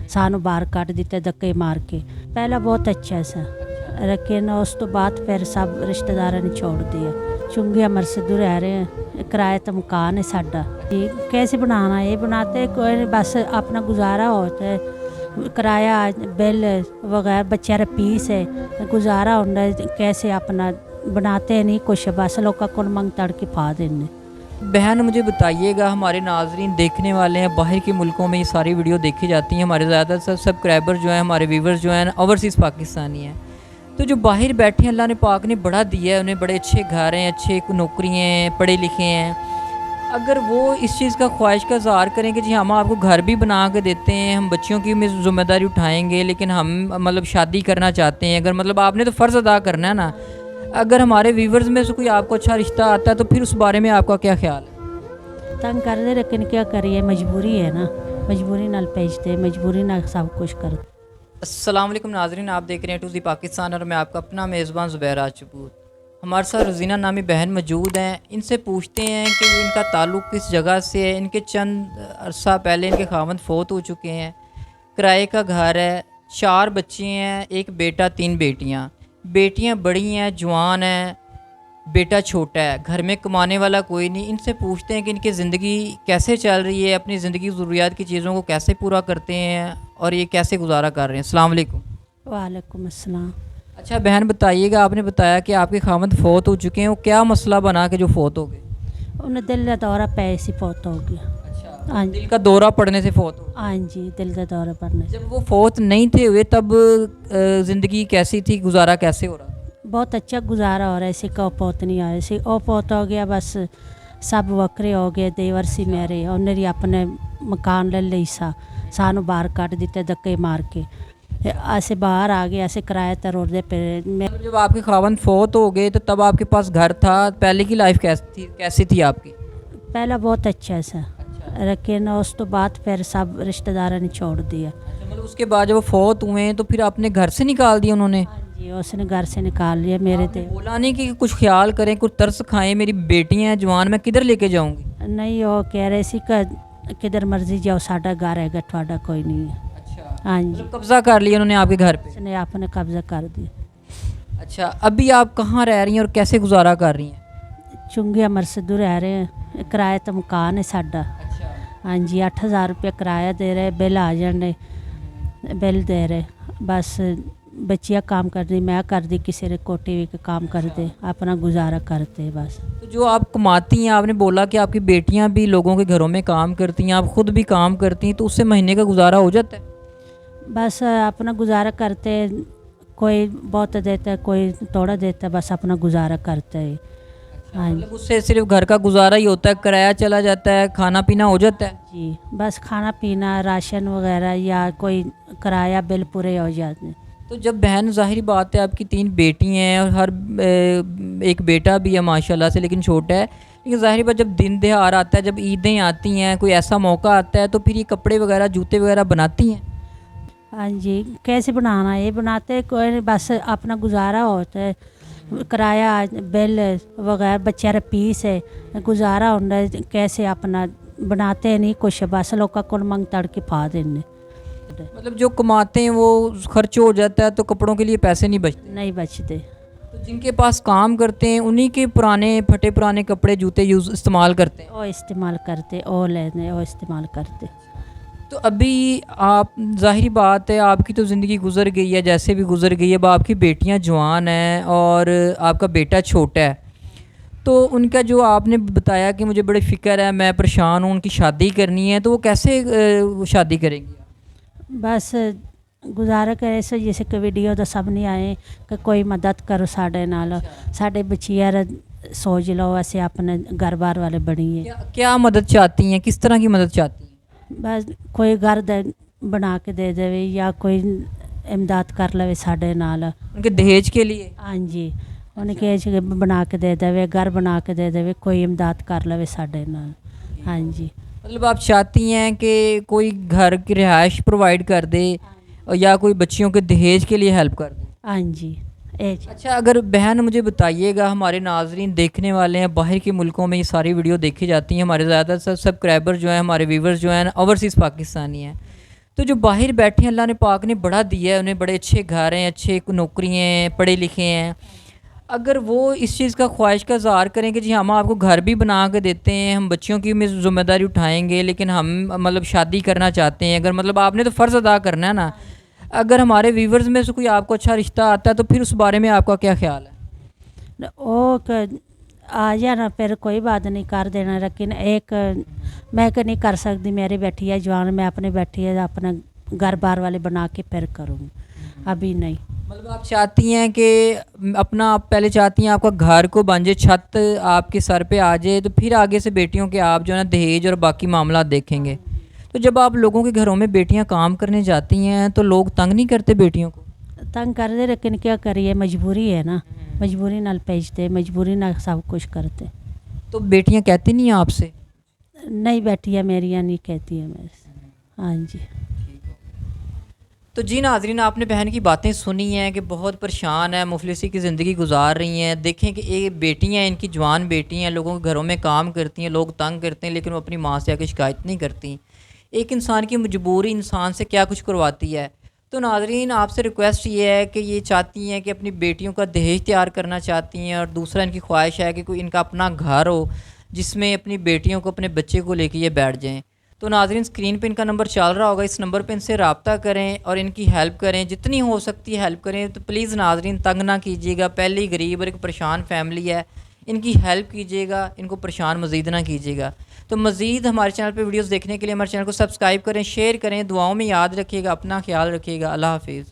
सानू बाहर कट दिते धक्के मार के। पहला बहुत अच्छा सा, लेकिन उस तो बाद फिर सब रिश्तेदारों ने छोड़ दिया। चुंगी अमरसदू रह रहे हैं, किराए तो मकान है साडा। कैसे बनाना, ये बनाते कोई नहीं, बस अपना गुजारा होता है, किराया बिल वगैरह बच्चे फीस है, गुजारा होता है। कैसे अपना बनाते नहीं कुछ, बस लोग को मंग तड़ के पा देने। बहन मुझे बताइएगा, हमारे नाजरीन देखने वाले हैं, बाहर के मुल्कों में ये सारी वीडियो देखी जाती हैं, हमारे ज़्यादातर सब्सक्राइबर जो हैं, हमारे व्यूवर्स जो हैं ओवरसीज़ पाकिस्तानी हैं। तो जो बाहर बैठे हैं, अल्लाह ने पाक ने बड़ा दिया है, उन्हें बड़े अच्छे घर हैं, अच्छे नौकरी हैं, पढ़े लिखे हैं। अगर वो इस चीज़ का ख्वाहिश का इज़हार करें कि जी हम आपको घर भी बना के देते हैं, हम बच्चियों की भी ज़िम्मेदारी उठाएंगे, लेकिन हम मतलब शादी करना चाहते हैं, अगर मतलब आपने तो फ़र्ज़ अदा करना है ना। अगर हमारे व्यूवर्स में से कोई आपको अच्छा रिश्ता आता है तो फिर उस बारे में आपका क्या ख्याल है? तंग कर दे, लेकिन क्या करिए, मजबूरी है ना, मजबूरी नाल भेजते, मजबूरी नाल सब कुछ करते। अस्सलाम वालेकुम नाज़रीन, आप देख रहे हैं टू पाकिस्तान और मैं आपका अपना मेज़बान ज़ुबैर राजपूत। हमारे साथ रोज़ीना नामी बहन मौजूद हैं। इनसे पूछते हैं कि इनका ताल्लुक़ किस जगह से है। इनके चंद अरसा पहले इनके खावंद फ़ौत हो चुके हैं, किराए का घर है, 4 बच्चे हैं, एक बेटा 3 बेटियाँ। बेटियाँ बड़ी हैं, जवान हैं, बेटा छोटा है, घर में कमाने वाला कोई नहीं। इनसे पूछते हैं कि इनकी ज़िंदगी कैसे चल रही है, अपनी ज़िंदगी ज़रूरियात की चीज़ों को कैसे पूरा करते हैं और ये कैसे गुजारा कर रहे हैं। अस्सलाम वालेकुम। वालेकुम अस्सलाम। अच्छा बहन बताइएगा, आपने बताया कि आपके खामद फ़ौत हो चुके हैं, वो क्या मसला बना के जो फ़ौत हो गए? उन्हें दिल का दौरा पैसे फौत हो गया। अच्छा, हाँ दिल का दौरा पड़ने से फ़ौत हो? हाँ जी, दिल का दौरा पड़ने से। जब वो फ़ौत नहीं थे हुए तब ज़िंदगी कैसी थी, गुजारा कैसे हो रहा? बहुत अच्छा गुजारा हो रहा है, इसी का पोत नहीं आ रहा, इसी ओ पोत हो गया, बस सब वक्रे हो गए। देवर सी मेरे उन्हें अपने मकान ले ली सा, सानू बाहर कट दिते धक्के मार के। ऐसे बाहर आ गए, ऐसे किराए तर रोडे पे। मतलब जब आपके खावंद फ़ौत हो गए तो तब आपके पास घर था, पहले की लाइफ कैसी थी आपकी? पहला बहुत अच्छा सा, लेकिन उस तो बाद फिर सब रिश्तेदारों ने छोड़ दिया। मतलब उसके बाद जब वो फ़ौत हुए तो फिर अपने घर से निकाल दिया उन्होंने? हाँ जी, उसने घर से निकाल लिया मेरे आपने बोला नहीं कि कुछ ख्याल करें, कुछ तरस खाएं, मेरी बेटियां हैं जवान, मैं किधर लेके जाऊंगी? नहीं, वो कह रहे सी कि किधर मर्जी जाओ, साडा घर है, थोड़ा कोई नहीं है। अच्छा, हाँ जी, मतलब कब्जा कर लिया उन्होंने आपके घर पे? उसने अपने कब्जा कर दिया। अच्छा, अभी आप कहाँ रह रही हैं और कैसे गुजारा कर रही हैं? चुंगी अमरसदू रह रहे हैं, किराए तो मकान है साडा। अच्छा, हाँ जी, 8,000 रुपया किराया दे रहे, बिल आ जाने, बिल दे रहे। बस बच्चियाँ काम कर दी, मैं कर दी, किसी ने कोटी भी काम कर दे, अपना गुजारा करते बस। तो जो आप कमाती हैं, आपने बोला कि आपकी बेटियां भी लोगों के घरों में काम करती हैं, आप खुद भी काम करती हैं, तो उससे महीने का गुजारा हो जाता है? बस अपना गुजारा करते, कोई बहुत देता है, कोई थोड़ा देता है, बस अपना गुजारा करते हैं। हाँ मतलब उससे सिर्फ घर का गुजारा ही होता है, किराया चला जाता है, खाना पीना हो जाता है? जी, बस खाना पीना, राशन वगैरह या कोई किराया बिल पूरे हो जाते हैं। तो जब बहन, ज़ाहिर बात है आपकी 3 बेटी हैं और हर एक बेटा भी है माशाल्लाह से, लेकिन छोटा है, लेकिन ज़ाहिर बात जब दिन त्योहार आता है, जब ईदें आती हैं, कोई ऐसा मौका आता है तो फिर ये कपड़े वगैरह जूते वगैरह बनाती हैं? हाँ जी, कैसे बनाना, ये बनाते कोई नहीं, बस अपना गुजारा होता है, किराया बिल वगैरह बच्चे फीस है, गुजारा होता है। कैसे अपना बनाते नहीं कुछ, बस लोग को मंग तड़ के पा देने। मतलब जो कमाते हैं वो खर्च हो जाता है तो कपड़ों के लिए पैसे नहीं बचते? नहीं बचते। तो जिनके पास काम करते हैं उन्हीं के पुराने फटे पुराने कपड़े जूते इस्तेमाल करते हैं? वो इस्तेमाल करते, वो लेने, वो इस्तेमाल करते। तो अभी आप, ज़ाहिर बात है आपकी तो ज़िंदगी गुजर गई है जैसे भी गुजर गई है, अब आपकी बेटियां जवान हैं और आपका बेटा छोटा है, तो उनका जो आपने बताया कि मुझे बड़ी फ़िक्र है, मैं परेशान हूँ, उनकी शादी करनी है, तो वो कैसे शादी करेंगी? बस गुजारा करे सो, जैसे कि वीडियो तो सब नहीं आए कि कोई मदद करो साढ़े नाल, साढ़े बच्चियां सोच लो, ऐसे अपने घर बार वाले बनिए। क्या मदद चाहती हैं, किस तरह की मदद चाहती हैं? बस कोई घर बना के दे देवे या कोई इमदाद कर लवे साढ़े नाल। उनके दहेज के लिए? हाँ जी, उनके बना के दे देवे, घर बना के दे देवे, कोई इमदाद कर लवे साढ़े नाल। हाँ जी, मतलब आप चाहती हैं कि कोई घर की रिहाइश प्रोवाइड कर दे और या कोई बच्चियों के दहेज के लिए हेल्प कर दे? हाँ जी। अच्छा, अगर बहन मुझे बताइएगा, हमारे नाजरीन देखने वाले हैं, बाहर के मुल्कों में ये सारी वीडियो देखी जाती हैं, हमारे ज़्यादातर सब्सक्राइबर जो हैं, हमारे व्यूवर्स जो हैं ओवरसीज़ पाकिस्तानी हैं। تو جو باہر بیٹھے ہیں اللہ نے پاک نے بڑا دیا ہے، انہیں بڑے اچھے گھر ہیں، اچھے نوکری ہیں، پڑھے لکھے ہیں، اگر وہ اس چیز کا خواہش کا اظہار کریں کہ جی ہم آپ کو گھر بھی بنا کے دیتے ہیں، ہم بچیوں کی بھی ذمہ داری اٹھائیں گے، لیکن ہم مطلب شادی کرنا چاہتے ہیں، اگر مطلب آپ نے تو فرض ادا کرنا ہے نا، اگر ہمارے ویورز میں سے کوئی آپ کو اچھا رشتہ آتا ہے تو پھر اس بارے میں آپ کا کیا خیال ہے؟ وہ آ جانا پھر کوئی بات نہیں کر دینا، لیکن ایک میں کہ نہیں کر سکتی، میری بیٹی ہے جوان، میں اپنی بیٹی ہے اپنا گھر بار والے بنا کے پھر کروں گی، ابھی نہیں۔ مطلب آپ چاہتی ہیں کہ اپنا، آپ پہلے چاہتی ہیں آپ کا گھر کو بن جائے، چھت آپ کے سر پہ آ جائے، تو پھر آگے سے بیٹیوں کے آپ جو ہے نا دہیج اور باقی معاملات دیکھیں گے۔ تو جب آپ لوگوں کے گھروں میں بیٹیاں کام کرنے جاتی ہیں تو لوگ تنگ نہیں کرتے بیٹیوں کو؟ تنگ کر دے، لیکن کیا کریے، مجبوری ہے نا، مجبوری نال بھیجتے، مجبوری نال سب کچھ کرتے۔ تو بیٹیاں کہتی نہیں ہیں آپ سے؟ نہیں بیٹیاں میریاں نہیں کہتی ہیں میرے سے، ہاں جی۔ تو جی ناظرین، آپ نے بہن کی باتیں سنی ہیں کہ بہت پریشان ہے، مفلسی کی زندگی گزار رہی ہیں۔ دیکھیں کہ یہ بیٹیاں، ان کی جوان بیٹی ہیں، لوگوں کے گھروں میں کام کرتی ہیں، لوگ تنگ کرتے ہیں، لیکن وہ اپنی ماں سے آ کے شکایت نہیں کرتی۔ ایک انسان کی مجبوری انسان سے کیا کچھ کرواتی ہے۔ تو ناظرین، آپ سے ریکویسٹ یہ ہے کہ یہ چاہتی ہیں کہ اپنی بیٹیوں کا دہیج تیار کرنا چاہتی ہیں، اور دوسرا ان کی خواہش ہے کہ کوئی ان کا اپنا گھر ہو جس میں اپنی بیٹیوں کو، اپنے بچے کو لے کے یہ بیٹھ جائیں۔ تو ناظرین، اسکرین پہ ان کا نمبر چل رہا ہوگا، اس نمبر پہ ان سے رابطہ کریں اور ان کی ہیلپ کریں، جتنی ہو سکتی ہے ہیلپ کریں۔ تو پلیز ناظرین، تنگ نہ کیجیے گا، پہلے ہی غریب اور ایک پریشان فیملی ہے، ان کی ہیلپ کیجیے گا، ان کو پریشان مزید نہ کیجیے گا۔ تو مزید ہمارے چینل پہ ویڈیوز دیکھنے کے لیے ہمارے چینل کو سبسکرائب کریں، شیئر کریں، دعاؤں میں یاد رکھیے گا، اپنا خیال رکھیے گا۔ اللہ حافظ۔